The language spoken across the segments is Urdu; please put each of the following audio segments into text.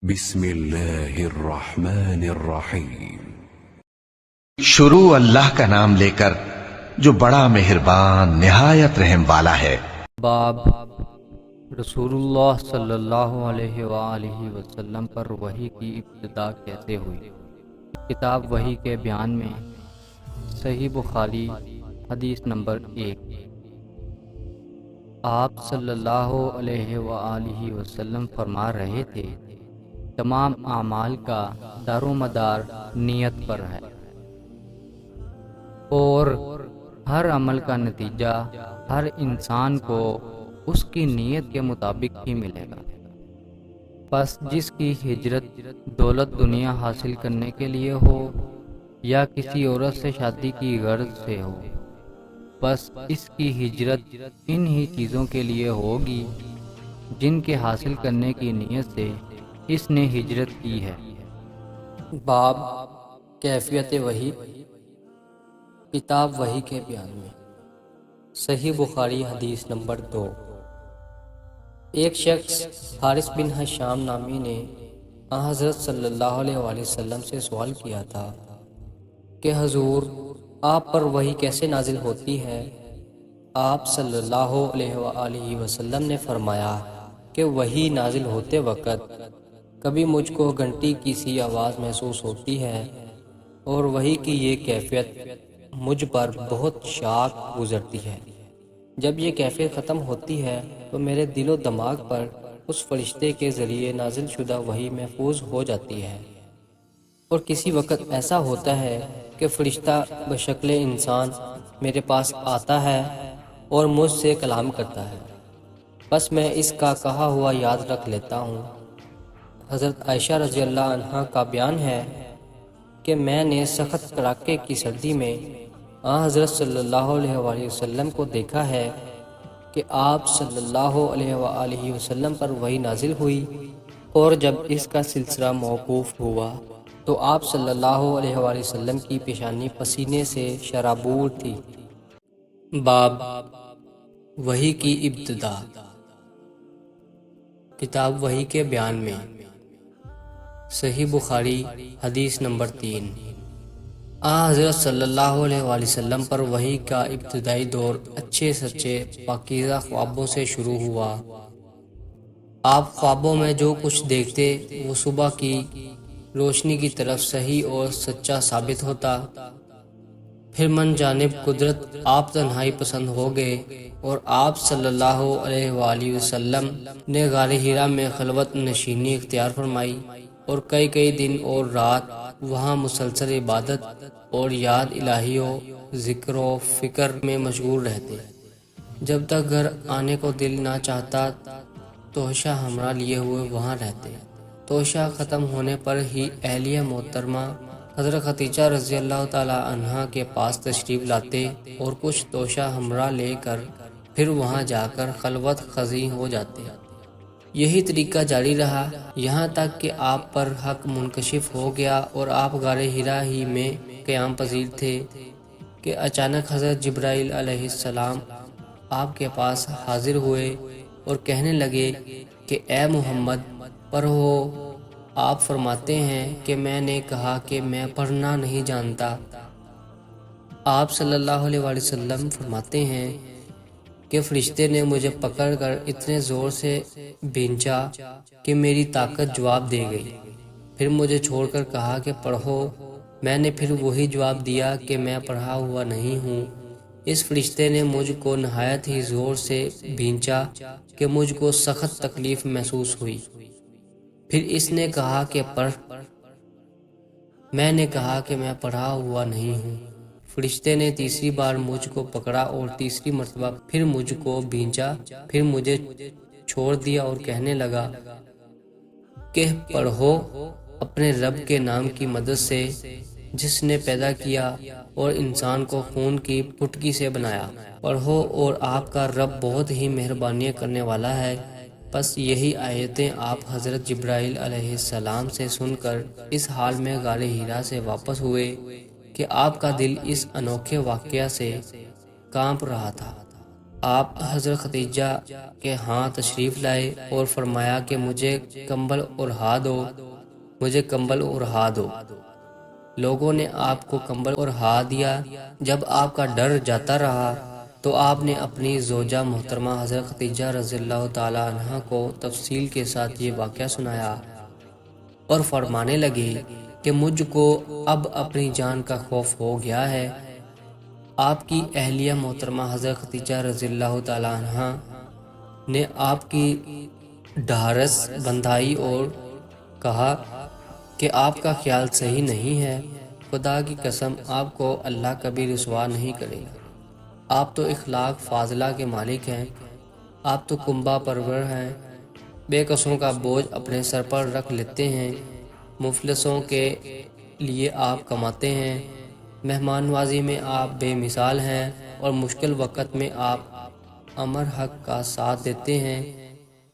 بسم اللہ الرحمن الرحیم۔ شروع اللہ کا نام لے کر جو بڑا مہربان نہایت رحم والا ہے۔ باب رسول اللہ صلی اللہ علیہ وآلہ وسلم پر وحی کی ابتدا کیسے ہوئی۔ کتاب وحی کے بیان میں صحیح بخاری حدیث نمبر 1۔ آپ صلی اللہ علیہ وآلہ وسلم فرما رہے تھے، تمام اعمال کا دار و مدار نیت پر ہے، اور ہر عمل کا نتیجہ ہر انسان کو اس کی نیت کے مطابق ہی ملے گا۔ پس جس کی ہجرت دولت دنیا حاصل کرنے کے لیے ہو یا کسی عورت سے شادی کی غرض سے ہو، بس اس کی ہجرت ان ہی چیزوں کے لیے ہوگی جن کے حاصل کرنے کی نیت سے اس نے ہجرت کی ہے۔ باب کیفیت وحی۔ کتاب وحی کے بیان میں صحیح بخاری حدیث نمبر 2۔ ایک شخص حارث بن حشام نامی نے حضرت صلی اللہ علیہ وآلہ وسلم سے سوال کیا تھا کہ حضور، آپ پر وحی کیسے نازل ہوتی ہے؟ آپ صلی اللہ علیہ وآلہ وسلم نے فرمایا کہ وحی نازل ہوتے وقت کبھی مجھ کو گھنٹی کی سی آواز محسوس ہوتی ہے، اور وحی کی یہ کیفیت مجھ پر بہت شاق گزرتی ہے۔ جب یہ کیفیت ختم ہوتی ہے تو میرے دل و دماغ پر اس فرشتے کے ذریعے نازل شدہ وحی محفوظ ہو جاتی ہے، اور کسی وقت ایسا ہوتا ہے کہ فرشتہ بشکل انسان میرے پاس آتا ہے اور مجھ سے کلام کرتا ہے، بس میں اس کا کہا ہوا یاد رکھ لیتا ہوں۔ حضرت عائشہ رضی اللہ عنہا کا بیان ہے کہ میں نے سخت کڑاکے کی سردی میں حضرت صلی اللہ علیہ وآلہ وسلم کو دیکھا ہے کہ آپ صلی اللہ علیہ وآلہ وسلم پر وحی نازل ہوئی، اور جب اس کا سلسلہ موقوف ہوا تو آپ صلی اللہ علیہ وآلہ وسلم کی پیشانی پسینے سے شرابور تھی۔ باب وحی کی ابتدا۔ کتاب وحی کے بیان میں صحیح بخاری حدیث نمبر 3۔ حضرت صلی اللہ علیہ وآلہ وسلم پر وحی کا ابتدائی دور اچھے سچے پاکیزہ خوابوں سے شروع ہوا۔ آپ خوابوں میں جو کچھ دیکھتے وہ صبح کی روشنی کی طرف صحیح اور سچا ثابت ہوتا۔ پھر من جانب قدرت آپ تنہائی پسند ہو گئے، اور آپ صلی اللہ علیہ وآلہ وسلم نے غار حرا میں خلوت نشینی اختیار فرمائی، اور کئی دن اور رات وہاں مسلسل عبادت اور یاد الہی و ذکر و فکر میں مشغول رہتے، جب تک گھر آنے کو دل نہ چاہتا توشہ ہمراہ لیے ہوئے وہاں رہتے۔ توشہ ختم ہونے پر ہی اہلیہ محترمہ حضرت خدیجہ رضی اللہ تعالی عنہا کے پاس تشریف لاتے اور کچھ توشہ ہمراہ لے کر پھر وہاں جا کر خلوت خضیں ہو جاتے۔ یہی طریقہ جاری رہا یہاں تک کہ آپ پر حق منکشف ہو گیا اور آپ غار حرا ہی میں قیام پذیر تھے کہ اچانک حضرت جبرائیل علیہ السلام آپ کے پاس حاضر ہوئے اور کہنے لگے کہ اے محمد پڑھو۔ آپ فرماتے ہیں کہ میں نے کہا کہ میں پڑھنا نہیں جانتا۔ آپ صلی اللہ علیہ وآلہ وسلم فرماتے ہیں کہ فرشتے نے مجھے پکڑ کر اتنے زور سے بھینچا کہ میری طاقت جواب دے گئی، پھر مجھے چھوڑ کر کہا کہ پڑھو۔ میں نے پھر وہی جواب دیا کہ میں پڑھا ہوا نہیں ہوں۔ اس فرشتے نے مجھ کو نہایت ہی زور سے بھینچا کہ مجھ کو سخت تکلیف محسوس ہوئی، پھر اس نے کہا کہ پڑھ۔ میں نے کہا کہ میں پڑھا ہوا نہیں ہوں۔ فرشتے نے تیسری بار مجھ کو پکڑا اور تیسری مرتبہ پھر مجھ کو بھینچا، پھر مجھے چھوڑ دیا اور کہنے لگا کہ پڑھو اپنے رب کے نام کی مدد سے جس نے پیدا کیا اور انسان کو خون کی پٹکی سے بنایا۔ پڑھو اور آپ کا رب بہت ہی مہربانی کرنے والا ہے۔ بس یہی آیتیں آپ حضرت جبرائیل علیہ السلام سے سن کر اس حال میں غار حرا سے واپس ہوئے کہ آپ کا دل اس انوکھے واقعہ سے کانپ رہا تھا۔ آپ حضرت خدیجہ کے ہاں تشریف لائے اور فرمایا کہ مجھے کمبل اڑا دو، مجھے کمبل اڑا دو۔ لوگوں نے آپ کو کمبل اڑا دیا۔ جب آپ کا ڈر جاتا رہا تو آپ نے اپنی زوجہ محترمہ حضرت خدیجہ رضی اللہ تعالی عنہ کو تفصیل کے ساتھ یہ واقعہ سنایا اور فرمانے لگے کہ مجھ کو اب اپنی جان کا خوف ہو گیا ہے۔ آپ کی اہلیہ محترمہ حضرت خدیجہ رضی اللہ تعالی عنہ نے آپ کی ڈھارس بندھائی اور کہا کہ آپ کا خیال صحیح نہیں ہے، خدا کی قسم آپ کو اللہ کبھی رسوا نہیں کرے گا۔ آپ تو اخلاق فاضلہ کے مالک ہیں، آپ تو کنبہ پرور ہیں، بے کسوں کا بوجھ اپنے سر پر رکھ لیتے ہیں، مفلسوں کے لیے آپ کماتے ہیں، مہمان نوازی میں آپ بے مثال ہیں اور مشکل وقت میں آپ امر حق کا ساتھ دیتے ہیں۔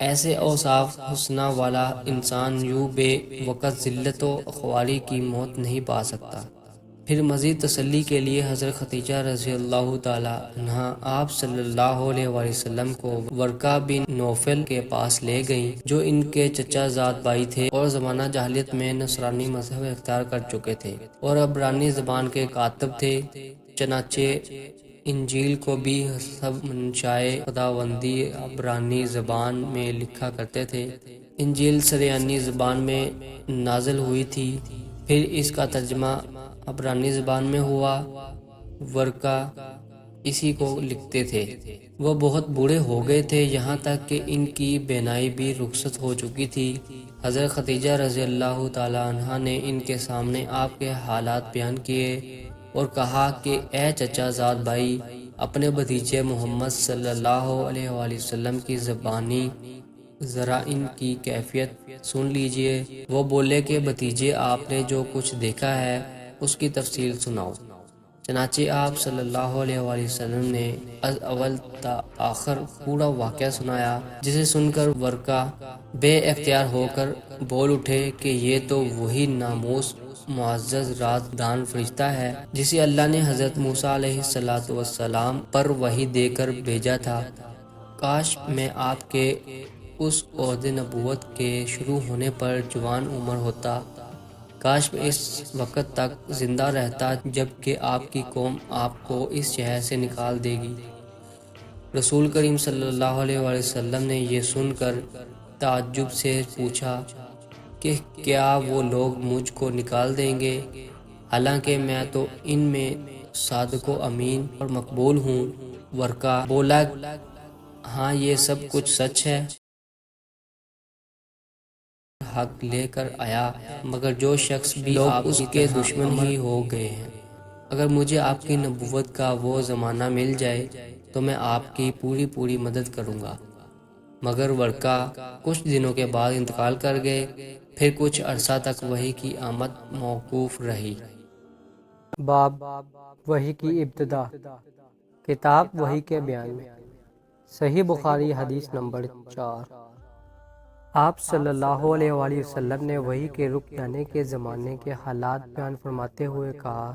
ایسے اوصاف حسنہ والا انسان یوں بے وقت ذلت و خواری کی موت نہیں پا سکتا۔ پھر مزید تسلی کے لیے حضرت خدیجہ رضی اللہ تعالی عنہ آپ صلی اللہ علیہ وآلہ وسلم کو ورقہ بن نوفل کے پاس لے گئیں، جو ان کے چچا زاد بھائی تھے اور زمانہ جاہلیت میں نصرانی مذہب اختیار کر چکے تھے اور عبرانی زبان کے کاتب تھے۔ چنانچہ انجیل کو بھی حسب منشائے خداوندی عبرانی زبان میں لکھا کرتے تھے۔ انجیل سریانی زبان میں نازل ہوئی تھی، پھر اس کا ترجمہ عبرانی زبان میں ہوا۔ ورقہ اسی کو لکھتے تھے۔ وہ بہت بوڑھے ہو گئے تھے، یہاں تک کہ ان کی بینائی بھی رخصت ہو چکی تھی۔ حضرت خدیجہ رضی اللہ تعالی عنہ نے ان کے سامنے آپ کے حالات بیان کیے اور کہا کہ اے چچا زاد بھائی، اپنے بھتیجے محمد صلی اللہ علیہ وآلہ وسلم کی زبانی ذرا ان کی کیفیت سن لیجئے۔ وہ بولے کہ بھتیجے، آپ نے جو کچھ دیکھا ہے اس کی تفصیل سناؤ۔ چنانچہ آپ صلی اللہ علیہ وآلہ وسلم نے از اول تا آخر پورا واقعہ سنایا، جسے سن کر ورقہ بے اختیار ہو کر بول اٹھے کہ یہ تو وہی ناموس معزز رات دان فرشتہ ہے جسے اللہ نے حضرت موسیٰ علیہ السلام پر وحی دے کر بھیجا تھا۔ کاش میں آپ کے اس عہد نبوت کے شروع ہونے پر جوان عمر ہوتا، کاش میں اس وقت تک زندہ رہتا جب کہ آپ کی قوم آپ کو اس شہر سے نکال دے گی۔ رسول کریم صلی اللہ علیہ وآلہ وسلم نے یہ سن کر تعجب سے پوچھا کہ کیا وہ لوگ مجھ کو نکال دیں گے، حالانکہ میں تو ان میں صادق و امین اور مقبول ہوں۔ ورقہ بولا، ہاں یہ سب کچھ سچ ہے، حق لے کر آیا، مگر جو شخص بھی آپ اس کے دشمن ہی ہو گئے ہیں۔ اگر مجھے آپ کی نبوت کا وہ زمانہ مل جائے تو میں آپ کی پوری مدد کروں گا۔ مگر ورقہ کچھ دنوں کے بعد انتقال کر گئے، پھر کچھ عرصہ تک وحی کی آمد موقوف رہی۔ باب وحی کی ابتدا، کتاب وحی کے بیان میں۔ صحیح بخاری حدیث نمبر 4۔ آپ صلی اللہ علیہ وآلہ وسلم نے وحی کے رک جانے کے زمانے کے حالات بیان فرماتے ہوئے کہا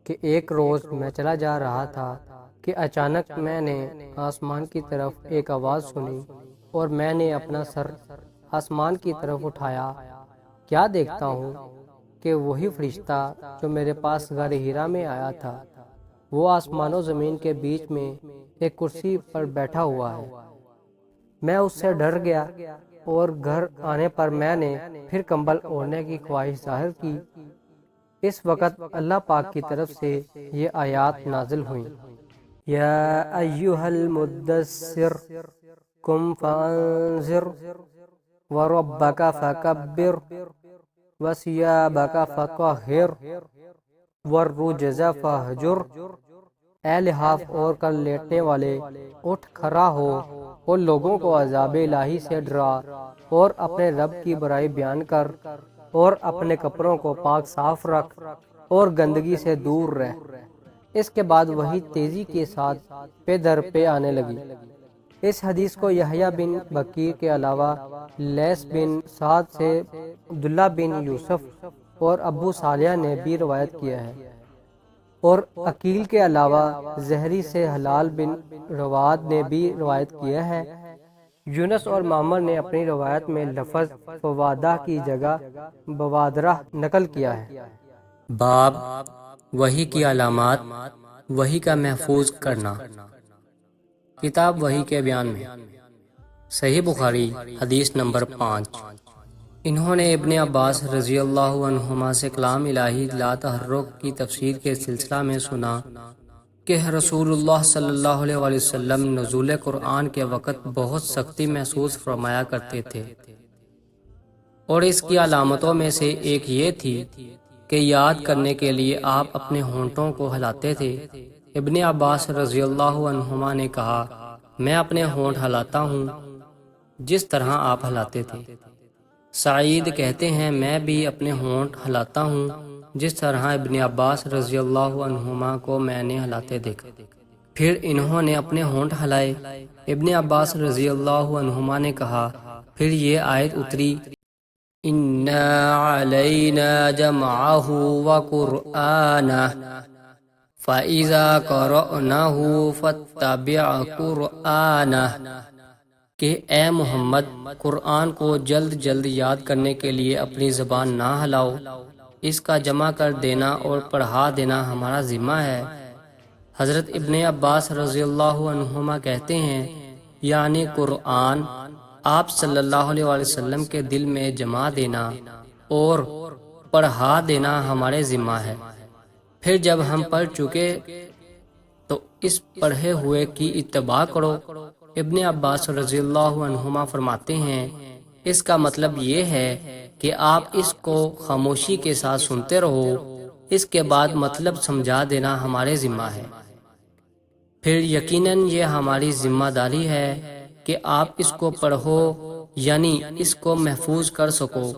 کہ ایک روز میں چلا جا رہا تھا کہ اچانک میں نے آسمان کی طرف ایک آواز سنی اور میں نے اپنا سر آسمان کی طرف اٹھایا۔ کیا دیکھتا ہوں کہ وہی فرشتہ جو میرے پاس غار ہیرا میں آیا تھا، وہ آسمان و زمین کے بیچ میں ایک کرسی پر بیٹھا ہوا ہے۔ میں اس سے ڈر گیا اور گھر آنے پر میں نے پھر کمبل اوڑھنے کی خواہش ظاہر کی۔ اس وقت اللہ پاک کی طرف سے یہ آیات نازل ہوئیں، یا ایہا المدثر قم فانذر وربک فکبر وثیابک فطہر والرجز فہجر۔ اے لحاف اوڑھ کر لیٹنے والے، اٹھ کھڑا ہو اور لوگوں کو عذاب الہی سے ڈرا اور اپنے رب کی برائی بیان کر اور اپنے کپڑوں کو پاک صاف رکھ اور گندگی سے دور رہ۔ اس کے بعد وہی تیزی کے ساتھ پے در پے آنے لگی۔ اس حدیث کو یحییٰ بن بکیر کے علاوہ لیث بن سعد سے عبداللہ بن یوسف اور ابو صالح نے بھی روایت کیا ہے۔ اور عقیل کے علاوہ زہری سے حلال بن رواد نے بھی روایت کیا ہے۔ یونس اور معمر نے اپنی روایت میں لفظ فوادہ کی جگہ بوادرہ نقل کیا ہے۔ باب وحی کی علامات، وحی کا محفوظ کرنا۔ کتاب وحی کے بیان میں صحیح بخاری حدیث نمبر 5۔ انہوں نے ابن عباس رضی اللہ عنہما سے کلام الہی لا تحرک کی تفسیر کے سلسلہ میں سنا کہ رسول اللہ صلی اللہ علیہ وآلہ وسلم نزول قرآن کے وقت بہت سختی محسوس فرمایا کرتے تھے، اور اس کی علامتوں میں سے ایک یہ تھی کہ یاد کرنے کے لیے آپ اپنے ہونٹوں کو ہلاتے تھے۔ ابن عباس رضی اللہ عنہما نے کہا، میں اپنے ہونٹ ہلاتا ہوں جس طرح آپ ہلاتے تھے۔ سعید کہتے ہیں، میں بھی اپنے ہونٹ ہلاتا ہوں جس طرح ابن عباس رضی اللہ عنہما کو میں نے ہلاتے دیکھا۔ پھر انہوں نے اپنے ہونٹ ہلائے۔ ابن عباس رضی اللہ عنہما نے کہا، پھر یہ آیت اتری، اِنَّا عَلَيْنَا جَمْعَهُ وَقُرْآنَهُ فَإِذَا قَرَأْنَاهُ فَاتَّبِعْ قُرْآنَهُ، کہ اے محمد قرآن کو جلد جلد یاد کرنے کے لیے اپنی زبان نہ ہلاؤ، اس کا جمع کر دینا اور پڑھا دینا ہمارا ذمہ ہے۔ حضرت ابن عباس رضی اللہ عنہما کہتے ہیں، یعنی قرآن آپ صلی اللہ علیہ وآلہ وسلم کے دل میں جما دینا اور پڑھا دینا ہمارے ذمہ ہے۔ پھر جب ہم پڑھ چکے تو اس پڑھے ہوئے کی اتباع کرو۔ ابن عباس رضی اللہ عنہما فرماتے ہیں، اس کا مطلب یہ ہے کہ آپ اس کو خاموشی کے ساتھ سنتے رہو، اس کے بعد مطلب سمجھا دینا ہمارے ذمہ ہے۔ پھر یقیناً یہ ہماری ذمہ داری ہے کہ آپ اس کو پڑھو، یعنی اس کو محفوظ کر سکو۔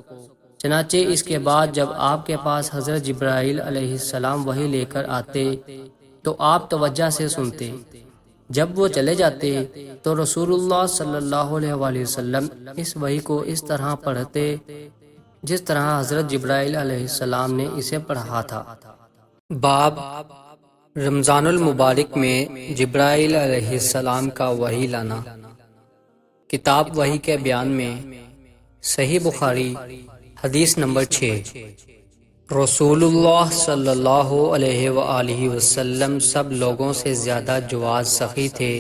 چنانچہ اس کے بعد جب آپ کے پاس حضرت جبرائیل علیہ السلام وحی لے کر آتے تو آپ توجہ سے سنتے، جب وہ چلے جاتے تو رسول اللہ صلی اللہ علیہ وآلہ وسلم اس وحی کو اس طرح پڑھتے جس طرح حضرت جبرائیل علیہ السلام نے اسے پڑھا تھا۔ باب رمضان المبارک میں جبرائیل علیہ السلام کا وحی لانا۔ کتاب وحی کے بیان میں صحیح بخاری حدیث نمبر 6۔ رسول اللہ صلی اللہ علیہ وآلہ وسلم سب لوگوں سے زیادہ جواز سخی تھے،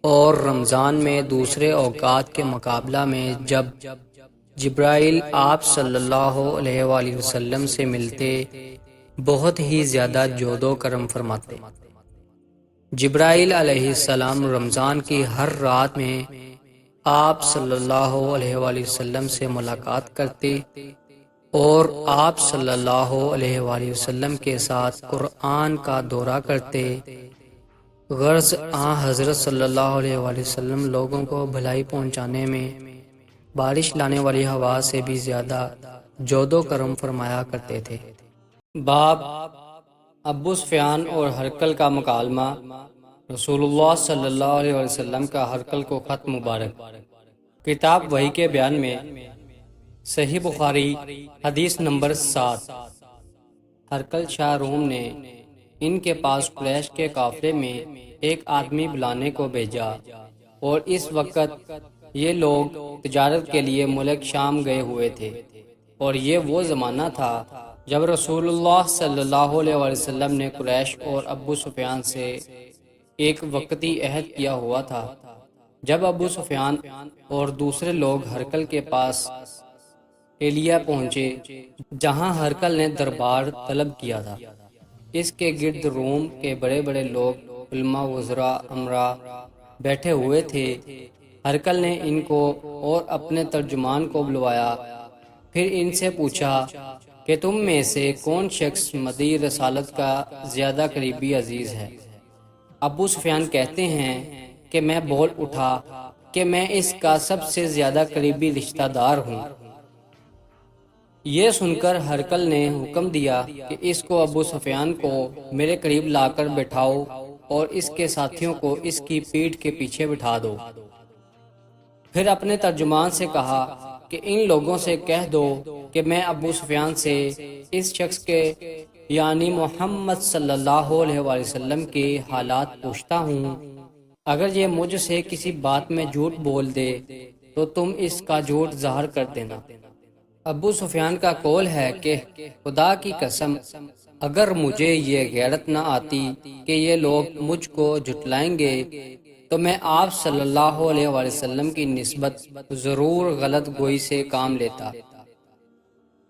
اور رمضان میں دوسرے اوقات کے مقابلہ میں جب جبرائیل آپ صلی اللہ علیہ وآلہ وسلم سے ملتے بہت ہی زیادہ جود و کرم فرماتے۔ جبرائیل علیہ السلام رمضان کی ہر رات میں آپ صلی اللہ علیہ وآلہ وسلم سے ملاقات کرتے اور آپ صلی اللہ علیہ وآلہ وسلم کے ساتھ قرآن کا دورہ کرتے۔ غرض حضرت صلی اللہ علیہ وآلہ وسلم لوگوں کو بھلائی پہنچانے میں بارش لانے والی ہوا سے بھی زیادہ جود و کرم فرمایا کرتے تھے۔ باب ابو سفیان اور ہرقل کا مکالمہ۔ رسول اللہ صلی اللہ علیہ وسلم کا ہرقل کو خط مبارک۔ کتاب وحی کے بیان میں صحیح بخاری حدیث نمبر 7۔ ہرقل شاہ روم نے ان کے پاس قریش کے قافلے میں ایک آدمی بلانے کو بھیجا، اور اس وقت یہ لوگ تجارت کے لیے ملک شام گئے ہوئے تھے، اور یہ وہ زمانہ تھا جب رسول اللہ صلی اللہ علیہ وسلم نے قریش اور ابو سفیان سے ایک وقتی عہد کیا ہوا تھا۔ جب ابو سفیان اور دوسرے لوگ ہرقل کے پاس ایلیا پہنچے جہاں ہرقل نے دربار طلب کیا تھا، اس کے گرد روم کے بڑے بڑے لوگ، علماء، وزراء، امراء بیٹھے ہوئے تھے۔ ہرقل نے ان کو اور اپنے ترجمان کو بلوایا، پھر ان سے پوچھا کہ تم میں سے کون شخص مدعی رسالت کا زیادہ قریبی عزیز ہے؟ ابو سفیان کہتے ہیں کہ میں بول اٹھا کہ میں اس کا سب سے زیادہ قریبی رشتہ دار ہوں۔ یہ سن کر ہرقل نے حکم دیا کہ اس کو ابو سفیان کو میرے قریب لا کر بٹھاؤ اور اس کے ساتھیوں کو اس کی پیٹھ کے پیچھے بٹھا دو۔ پھر اپنے ترجمان سے کہا کہ ان لوگوں سے کہہ دو کہ میں ابو سفیان سے اس شخص کے یعنی محمد صلی اللہ علیہ وآلہ وسلم کے حالات پوچھتا ہوں، اگر یہ مجھ سے کسی بات میں جھوٹ بول دے تو تم اس کا جھوٹ ظاہر کر دینا۔ ابو سفیان کا قول ہے کہ خدا کی قسم اگر مجھے یہ غیرت نہ آتی کہ یہ لوگ مجھ کو جھٹلائیں گے تو میں آپ صلی اللہ علیہ وآلہ وسلم کی نسبت ضرور غلط گوئی سے کام لیتا۔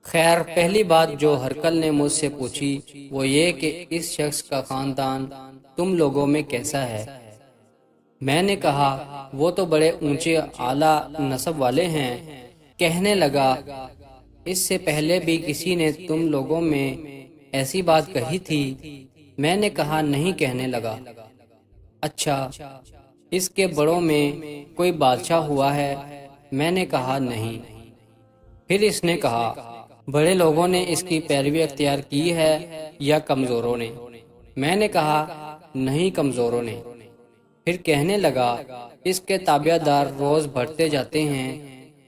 خیر، پہلی بات جو ہرقل نے مجھ سے پوچھی وہ یہ کہ اس شخص کا خاندان تم لوگوں میں کیسا ہے؟ میں نے کہا وہ تو بڑے اونچے اعلیٰ نسب والے ہیں۔ کہنے لگا اس سے پہلے بھی کسی نے تم لوگوں میں ایسی بات کہی تھی؟ میں نے کہا نہیں۔ کہنے لگا اچھا، اس کے بڑوں میں کوئی بادشاہ ہوا ہے؟ میں نے کہا نہیں۔ پھر اس نے کہا بڑے لوگوں نے اس کی پیروی اختیار کی ہے یا کمزوروں نے؟ میں نے کہا نہیں، کمزوروں نے۔ پھر کہنے لگا اس کے تابع دار روز بڑھتے جاتے ہیں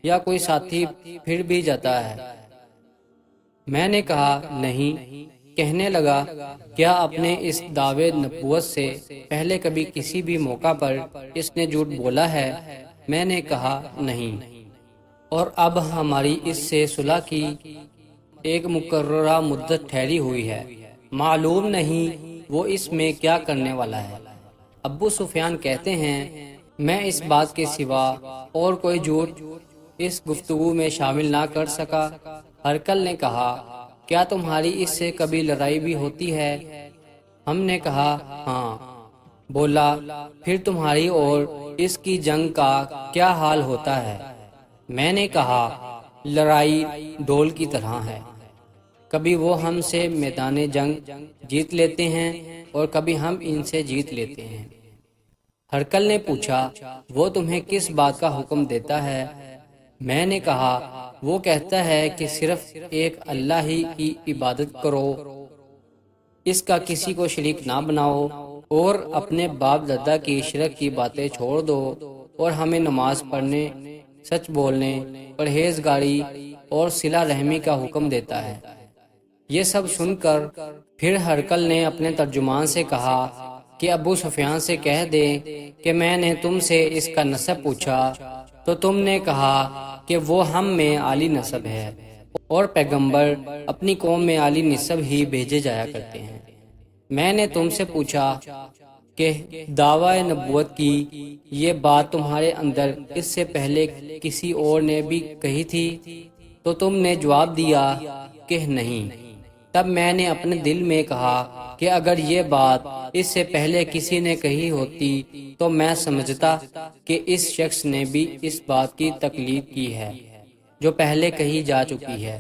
یا کوئی ساتھی پھر بھی جاتا ہے؟ میں نے کہا نہیں۔ کہنے لگا کیا اپنے اس دعوے نبوت سے پہلے کبھی کسی بھی موقع پر اس نے جھوٹ بولا ہے؟ میں نے کہا نہیں۔ اور اب ہماری اس سے صلح کی ایک مقررہ مدت ٹھہری ہوئی ہے، معلوم نہیں وہ اس میں کیا کرنے والا ہے۔ ابو سفیان کہتے ہیں میں اس بات کے سوا اور کوئی جھوٹ اس گفتگو میں شامل نہ کر سکا۔ ہرقل نے کہا کیا تمہاری اس سے کبھی لڑائی بھی ہوتی ہے؟ ہم نے کہا ہاں۔ بولا پھر تمہاری اور اس کی جنگ کا کیا حال ہوتا ہے؟ میں نے کہا لڑائی ڈول کی طرح ہے، کبھی وہ ہم سے میدان جنگ جیت لیتے ہیں اور کبھی ہم ان سے جیت لیتے ہیں۔ ہرقل نے پوچھا وہ تمہیں کس بات کا حکم دیتا ہے؟ میں نے کہا وہ کہتا ہے کہ صرف ایک اللہ ہی کی عبادت کرو، اس کا کسی کو شریک نہ بناؤ، اور اپنے باپ دادا کی شرک کی باتیں چھوڑ دو، اور ہمیں نماز پڑھنے، سچ بولنے، پرہیزگاری اور صلہ رحمی کا حکم دیتا ہے۔ یہ سب سن کر پھر ہرقل نے اپنے ترجمان سے کہا کہ ابو سفیان سے کہہ دے کہ میں نے تم سے اس کا نسب پوچھا تو تم نے کہا کہ وہ ہم میں عالی نسب ہے، اور پیغمبر اپنی قوم میں عالی نسب ہی بھیجے جایا کرتے ہیں۔ میں نے تم سے پوچھا کہ دعوی نبوت کی یہ بات تمہارے اندر اس سے پہلے کسی اور نے بھی کہی تھی؟ تو تم نے جواب دیا کہ نہیں۔ تب میں نے اپنے دل میں کہا کہ اگر یہ بات اس سے پہلے کسی نے کہی ہوتی تو میں سمجھتا کہ اس شخص نے بھی اس بات کی تقلید کی ہے جو پہلے کہی جا چکی ہے۔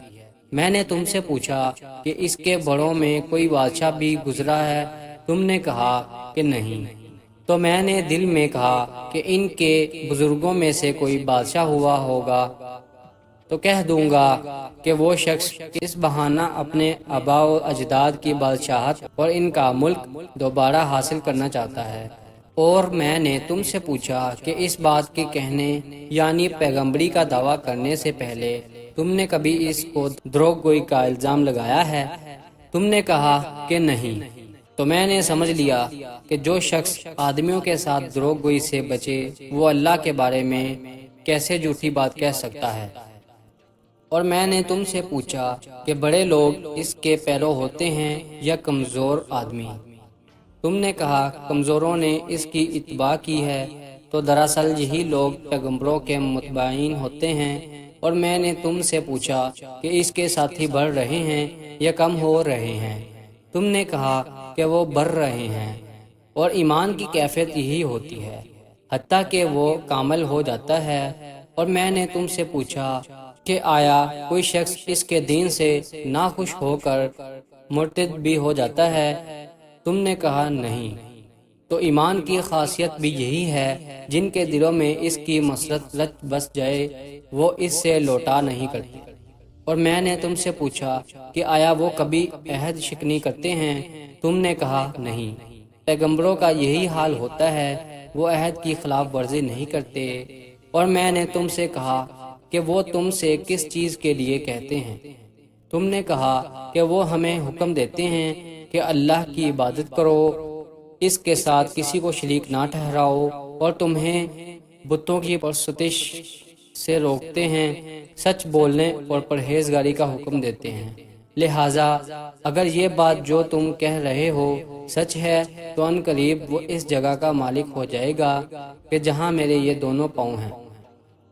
میں نے تم سے پوچھا کہ اس کے بڑوں میں کوئی بادشاہ بھی گزرا ہے؟ تم نے کہا کہ نہیں۔ تو میں نے دل میں کہا کہ ان کے بزرگوں میں سے کوئی بادشاہ ہوا ہوگا تو کہہ دوں گا کہ وہ شخص اس بہانہ اپنے آباء و اجداد کی بادشاہت اور ان کا ملک دوبارہ حاصل کرنا چاہتا ہے۔ اور میں نے تم سے پوچھا کہ اس بات کے کہنے یعنی پیغمبری کا دعویٰ کرنے سے پہلے تم نے کبھی اس کو دروغ گوئی کا الزام لگایا ہے؟ تم نے کہا کہ نہیں۔ تو میں نے سمجھ لیا کہ جو شخص آدمیوں کے ساتھ دروغ گوئی سے بچے وہ اللہ کے بارے میں کیسے جھوٹی بات کہہ سکتا ہے۔ اور میں نے تم سے پوچھا کہ بڑے لوگ اس کے پیرو ہوتے ہیں یا کمزور آدمی؟ تم نے کہا کمزوروں نے اس کی اتباع کی ہے، تو دراصل یہی لوگ پیغمبروں کے متبعین ہوتے ہیں۔ اور میں نے تم سے پوچھا کہ اس کے ساتھی بڑھ رہے ہیں یا کم ہو رہے ہیں؟ تم نے کہا کہ وہ بڑھ رہے ہیں، اور ایمان کی کیفیت یہی ہوتی ہے حتیٰ کہ وہ کامل ہو جاتا ہے۔ اور میں نے تم سے پوچھا کہ آیا کوئی شخص اس کے دین سے ناخوش ہو کر مرتد بھی ہو جاتا ہے؟ تم نے کہا نہیں۔ تو ایمان کی خاصیت بھی یہی ہے، جن کے دلوں میں اس کی مسرت رچ بس جائے وہ اس سے لوٹا نہیں کرتے۔ اور میں نے تم سے پوچھا کہ آیا وہ کبھی عہد شکنی کرتے ہیں؟ تم نے کہا نہیں۔ پیغمبروں کا یہی حال ہوتا ہے، وہ عہد کی خلاف ورزی نہیں کرتے۔ اور میں نے تم سے کہا کہ وہ تم سے کس چیز کے لیے کہتے ہیں؟ تم نے کہا کہ وہ ہمیں حکم دیتے ہیں کہ اللہ کی عبادت کرو، اس کے ساتھ کسی کو شریک نہ ٹھہراؤ، اور تمہیں بتوں کی پرستش سے روکتے ہیں، سچ بولنے اور پرہیزگاری کا حکم دیتے ہیں۔ لہٰذا اگر یہ بات جو تم کہہ رہے ہو سچ ہے تو ان قریب وہ اس جگہ کا مالک ہو جائے گا کہ جہاں میرے یہ دونوں پاؤں ہیں۔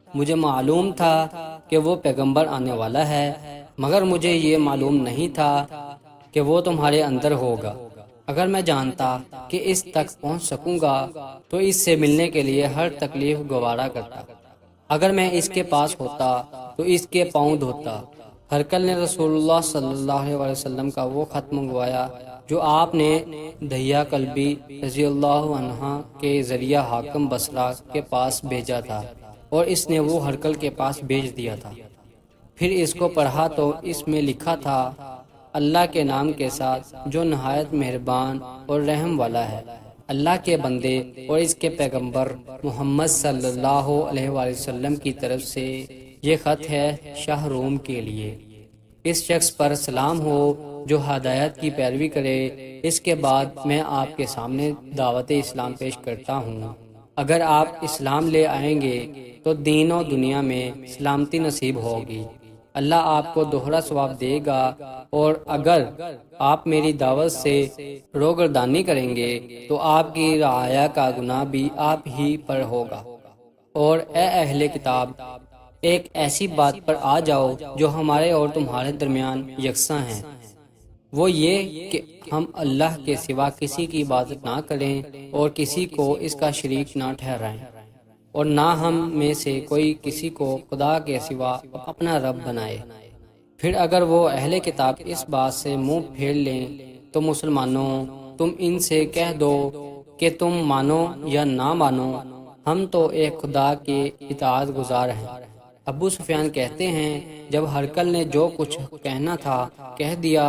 مجھے معلوم تھا کہ وہ پیغمبر آنے والا ہے، مگر مجھے یہ معلوم نہیں تھا کہ وہ تمہارے اندر ہوگا۔ اگر میں جانتا کہ اس تک پہنچ سکوں گا تو اس سے ملنے کے لیے ہر تکلیف گوارا کرتا۔ اگر میں اس کے پاس ہوتا تو اس کے پاؤں دھوتا۔ ہرقل نے رسول اللہ صلی اللہ علیہ وسلم کا وہ خط منگوایا جو آپ نے دہیہ کلبی رضی اللہ عنہ کے ذریعہ حاکم بصرہ کے پاس بھیجا تھا، اور اس نے وہ ہرقل کے پاس بھیج دیا تھا۔ پھر اس کو پڑھا تو اس میں لکھا تھا، اللہ کے نام کے ساتھ جو نہایت مہربان اور رحم والا ہے۔ اللہ کے بندے اور اس کے پیغمبر محمد صلی اللہ علیہ وآلہ وسلم کی طرف سے یہ خط ہے شاہ روم کے لیے۔ اس شخص پر سلام ہو جو ہدایت کی پیروی کرے۔ اس کے بعد میں آپ کے سامنے دعوت اسلام پیش کرتا ہوں۔ اگر آپ اسلام لے آئیں گے تو دین و دنیا میں سلامتی نصیب ہوگی، اللہ آپ کو دوہرا ثواب دے گا، اور اگر آپ میری دعوت سے روگردانی کریں گے تو آپ کی رعایا کا گناہ بھی آپ ہی پر ہوگا۔ اور اے اہل کتاب، ایک ایسی بات پر آ جاؤ جو ہمارے اور تمہارے درمیان یکساں ہے، وہ یہ کہ ہم اللہ کے سوا کسی کی عبادت نہ کریں اور کسی کو اس کا شریک نہ ٹھہرائیں، اور نہ ہم میں سے کوئی کسی کو خدا کے سوا اپنا رب بنائے۔ پھر اگر وہ اہل کتاب اس بات سے منہ پھیر لیں تو مسلمانوں، تم ان سے کہہ دو کہ تم مانو یا نہ مانو، ہم تو ایک خدا کے اطاعت گزار ہیں۔ ابو سفیان کہتے ہیں، جب ہرقل نے جو کچھ کہنا تھا کہہ دیا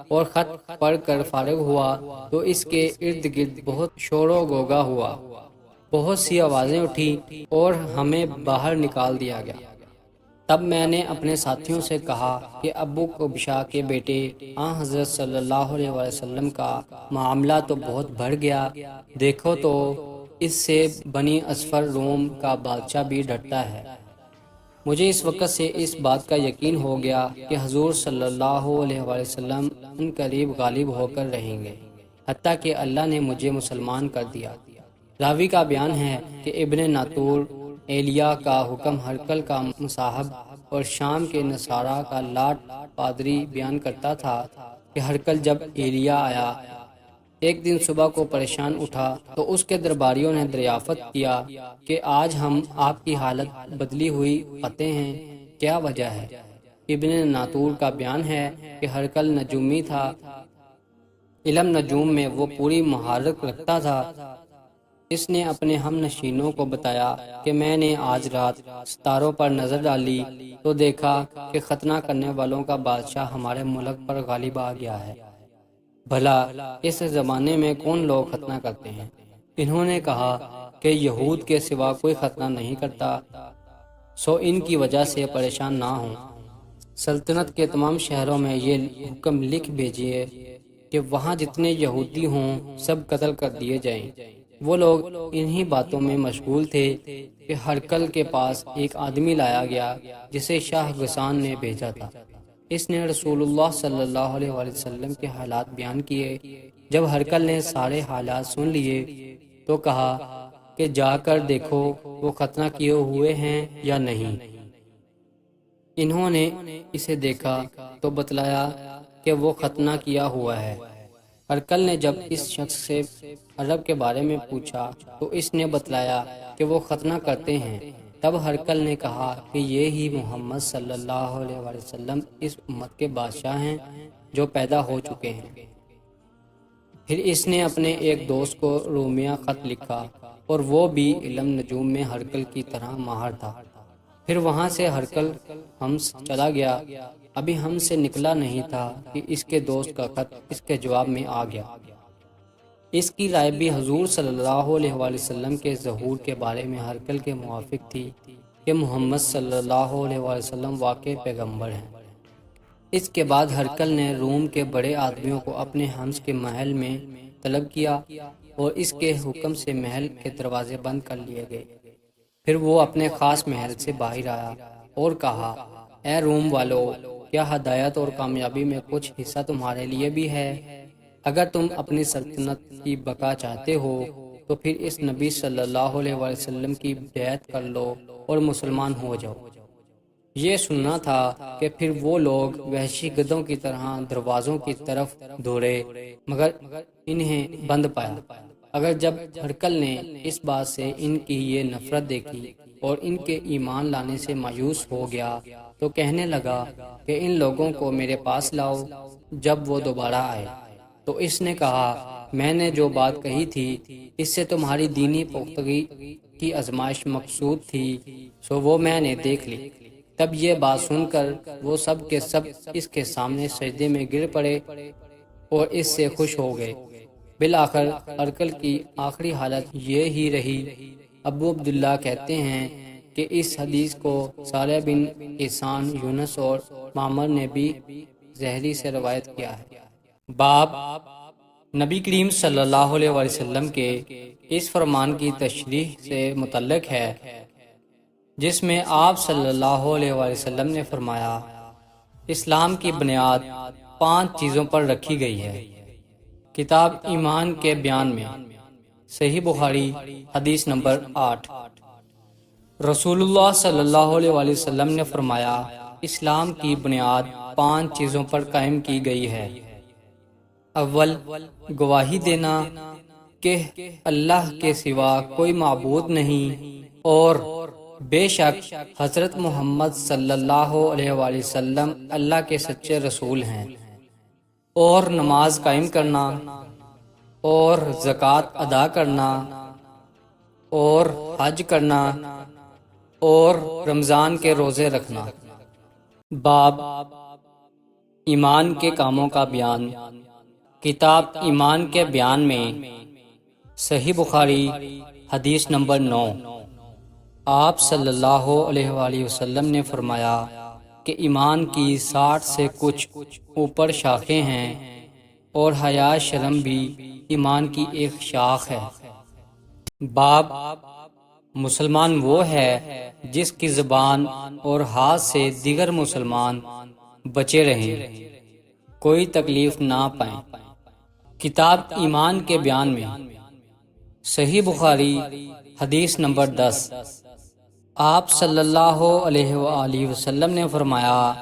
اور خط پڑھ کر فارغ ہوا تو اس کے ارد گرد بہت شور و غوغا ہوا، بہت سی آوازیں اٹھی اور ہمیں باہر نکال دیا گیا۔ تب میں نے اپنے ساتھیوں سے کہا کہ ابو قبشہ کے بیٹے حضرت صلی اللہ علیہ وسلم کا معاملہ تو بہت بڑھ گیا، دیکھو تو اس سے بنی اصفر روم کا بادشاہ بھی ڈرتا ہے۔ مجھے اس وقت سے اس بات کا یقین ہو گیا کہ حضور صلی اللہ علیہ وسلم ان قریب غالب ہو کر رہیں گے، حتیٰ کہ اللہ نے مجھے مسلمان کر دیا۔ راوی کا بیان ہے کہ ابن ناطور ایلیا کا حکم ہرقل کا مصاحب اور شام کے نصارہ کا لاٹ پادری بیان کرتا تھا کہ ہرقل جب ایلیا آیا ایک دن صبح کو پریشان اٹھا تو اس کے درباریوں نے دریافت کیا کہ آج ہم آپ کی حالت بدلی ہوئی پاتے ہیں، کیا وجہ ہے؟ ابن ناطور کا بیان ہے کہ ہرقل نجومی تھا، علم نجوم میں وہ پوری مہارت رکھتا تھا۔ اس نے اپنے ہم نشینوں کو بتایا کہ میں نے آج رات ستاروں پر نظر ڈالی تو دیکھا کہ ختنہ کرنے والوں کا بادشاہ ہمارے ملک پر غالب آ گیا ہے۔ بھلا اس زمانے میں کون لوگ ختنہ کرتے ہیں؟ انہوں نے کہا کہ یہود کے سوا کوئی ختنہ نہیں کرتا، سو ان کی وجہ سے پریشان نہ ہوں۔ سلطنت کے تمام شہروں میں یہ حکم لکھ بھیجیے کہ وہاں جتنے یہودی ہوں سب قتل کر دیے جائیں۔ وہ لوگ انہی باتوں میں مشغول تھے کہ ہرقل کے پاس ایک آدمی لایا گیا جسے شاہ غسان نے بھیجا تھا۔ اس نے رسول اللہ صلی اللہ علیہ وآلہ وسلم کے حالات بیان کیے۔ جب ہرقل نے سارے حالات سن لیے تو کہا کہ جا کر دیکھو وہ ختنہ کیے ہوئے ہیں یا نہیں۔ انہوں نے اسے دیکھا تو بتلایا کہ وہ ختنہ کیا ہوا ہے۔ ہرقل نے جب اس شخص سے عرب کے بارے میں پوچھا تو اس نے بتلایا کہ وہ ختنہ کرتے ہیں۔ تب ہرقل نے کہا کہ یہ ہی محمد صلی اللہ علیہ وآلہ وسلم اس امت کے بادشاہ ہیں جو پیدا ہو چکے ہیں۔ پھر اس نے اپنے ایک دوست کو رومیہ خط لکھا اور وہ بھی علم نجوم میں ہرقل کی طرح ماہر تھا۔ پھر وہاں سے ہرقل حمص چلا گیا۔ ابھی ہم سے نکلا نہیں تھا کہ اس کے دوست کا خط اس کے جواب میں آ گیا۔ اس کی رائے بھی حضور صلی اللہ علیہ وآلہ وسلم کے ظہور کے بارے میں ہرقل کے موافق تھی کہ محمد صلی اللہ علیہ وآلہ وسلم واقع پیغمبر ہیں۔ اس کے بعد ہرقل نے روم کے بڑے آدمیوں کو اپنے حمس کے محل میں طلب کیا اور اس کے حکم سے محل کے دروازے بند کر لیے گئے۔ پھر وہ اپنے خاص محل سے باہر آیا اور کہا، اے روم والو، کیا ہدایت اور کامیابی میں کچھ حصہ تمہارے لیے بھی ہے؟ اگر تم اپنی سلطنت کی بقا چاہتے ہو تو پھر اس نبی صلی اللہ علیہ وسلم کی بیعت کر لو اور مسلمان ہو جاؤ۔ یہ سننا تھا کہ پھر وہ لوگ وحشی گدھوں کی طرح دروازوں کی طرف دوڑے مگر انہیں بند پایا۔ اگر جب ہرقل نے اس بات سے ان کی یہ نفرت دیکھی اور ان کے ایمان لانے سے مایوس ہو گیا تو کہنے لگا کہ ان لوگوں کو میرے پاس لاؤ۔ جب وہ دوبارہ آئے تو اس نے کہا، میں نے جو بات کہی تھی اس سے تمہاری دینی پختگی کی آزمائش مقصود تھی، سو وہ میں نے دیکھ لی۔ تب یہ بات سن کر وہ سب کے سب اس کے سامنے سجدے میں گر پڑے اور اس سے خوش ہو گئے۔ بالآخر ہرقل کی آخری حالت یہ ہی رہی۔ ابو عبداللہ کہتے ہیں کہ اس حدیث کو صالح بن احسان، یونس اور معمر نے بھی زہری سے روایت کیا ہے۔ باب نبی کریم صلی اللہ علیہ وسلم کے اس فرمان کی تشریح سے متعلق ہے جس میں آپ صلی اللہ علیہ وسلم نے فرمایا، اسلام کی بنیاد 5 چیزوں پر رکھی گئی ہے۔ کتاب ایمان کے بیان میں، صحیح بخاری حدیث نمبر 8۔ رسول اللہ صلی اللہ علیہ وسلم نے فرمایا، اسلام کی بنیاد 5 چیزوں پر قائم کی گئی ہے۔ اول، گواہی دینا کہ اللہ کے سوا کوئی معبود نہیں اور بے شک حضرت محمد صلی اللہ علیہ وآلہ وسلم اللہ کے سچے رسول ہیں، اور نماز قائم کرنا اور زکوٰۃ ادا کرنا اور حج کرنا اور رمضان کے روزے رکھنا۔ باب ایمان کے کاموں کا بیان۔ کتاب ایمان کے بیان میں، صحیح بخاری حدیث نمبر 9۔ آپ صلی اللہ علیہ وآلہ وسلم نے فرمایا کہ ایمان کی 60 سے کچھ اوپر شاخیں ہیں اور حیا شرم بھی ایمان کی ایک شاخ ہے۔ باب مسلمان وہ ہے جس کی زبان اور ہاتھ سے دیگر مسلمان بچے رہیں، کوئی تکلیف نہ پائیں۔ کتاب ایمان کے بیان میں، صحیح بخاری حدیث نمبر 10۔ آپ صلی اللہ علیہ وآلہ وسلم نے فرمایا،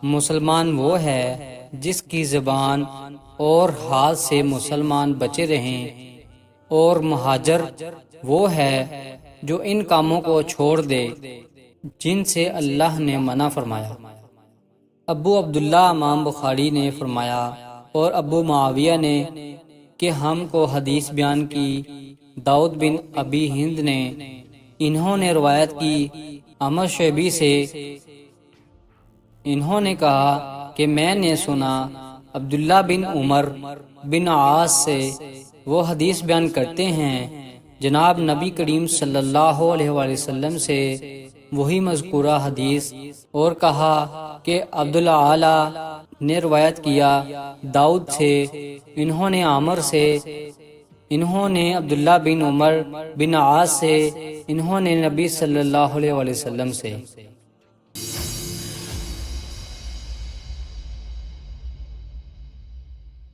مسلمان وہ ہے جس کی زبان اور ہاتھ سے مسلمان بچے رہیں، اور مہاجر وہ ہے جو ان کاموں کو چھوڑ دے جن سے اللہ نے منع فرمایا۔ ابو عبداللہ امام بخاری نے فرمایا اور ابو معاویہ نے کہ ہم کو حدیث بیان کی داؤد بن ابی ہند نے، انہوں نے روایت کی عمر شعبی سے، انہوں نے کہا کہ میں نے سنا عبداللہ بن عمر بن عاص سے، وہ حدیث بیان کرتے ہیں جناب نبی کریم صلی اللہ علیہ وآلہ وسلم سے وہی مذکورہ حدیث، اور کہا کہ عبدالعالی نے روایت کیا داؤد سے، انہوں نے عامر سے، انہوں نے عبداللہ بن عمر بن عاص سے، انہوں نے نبی صلی اللہ علیہ وسلم سے۔